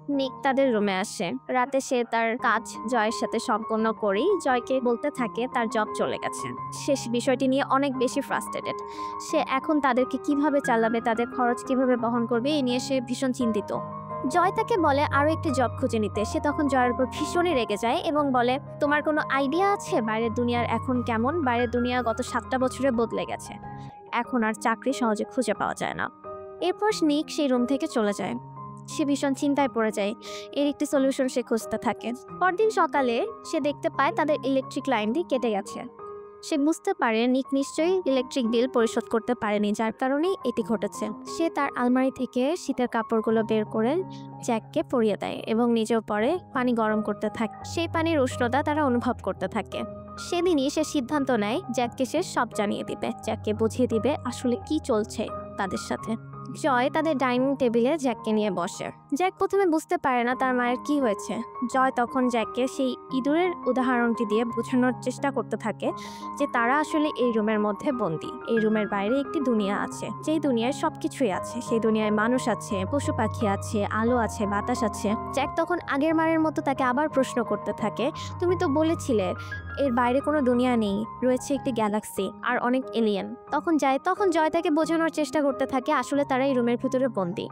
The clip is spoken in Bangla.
নিক তাদের রুমে আসে। রাতে সে তার কাজ জয়ের সাথে সম্পন্ন করেই জয়কে বলতে থাকে তার জব চলে গেছে। সে বিষয়টি নিয়ে অনেক বেশি ফ্রাস্ট্রেটেড। সে এখন তাদেরকে কিভাবে চালাবে, তাদের খরচ কিভাবে বহন করবে এই নিয়ে সে ভীষণ চিন্তিত। জয় তাকে বলে আরও একটি জব খুঁজে নিতে। সে তখন জয়ের উপর ভীষণই রেগে যায় এবং বলে, তোমার কোনো আইডিয়া আছে বাইরের দুনিয়ার এখন কেমন? বাইরের দুনিয়া গত 7টা বছরে বদলে গেছে। এখন আর চাকরি সহজে খুঁজে পাওয়া যায় না। এরপর নিক সেই রুম থেকে চলে যায়। সে ভীষণ চিন্তায় পড়ে যায়। এর একটি সলিউশন সে খুঁজতে থাকে। পরদিন সকালে সে দেখতে পায় তাদের ইলেকট্রিক লাইনটি কেটে গেছে। সে বুঝতে পারে নিক নিশ্চয়ই ইলেকট্রিক বিল পরিশোধ করতে পারেনি, যার কারণেই এটি ঘটেছে। সে তার আলমারি থেকে শীতের কাপড়গুলো বের করে জ্যাককে পরিয়ে দেয় এবং নিজেও পরে পানি গরম করতে থাকে। সেই পানির উষ্ণতা তারা অনুভব করতে থাকে। সেদিনই সে সিদ্ধান্ত নেয় জ্যাককে সে সব জানিয়ে দিবে, জ্যাককে বুঝিয়ে দিবে আসলে কি চলছে তাদের সাথে। জয় তাদের ডাইনিং টেবিলে জ্যাককে নিয়ে বসে। জ্যাক প্রথমে বুঝতে পারে না তার মায়ের কি হয়েছে। জয় তখন জ্যাককে সেই ইঁদুরের উদাহরণটি দিয়ে বোঝানোর চেষ্টা করতে থাকে যে তারা আসলে এই রুমের মধ্যে বন্দী। এই রুমের বাইরে একটি দুনিয়া আছে, যেই দুনিয়ায় সবকিছুই আছে। সেই দুনিয়ায় মানুষ আছে, পশু পাখি আছে, আলো আছে, বাতাস আছে। জ্যাক তখন আগের মারের মতো তাকে আবার প্রশ্ন করতে থাকে, তুমি তো বলেছিলে এর বাইরে কোনো দুনিয়া নেই, রয়েছে একটি গ্যালাক্সি আর অনেক এলিয়েন। তখন জয় তাকে বোঝানোর চেষ্টা করতে থাকে আসলে তারা এই রুমের ভিতরে বন্দী।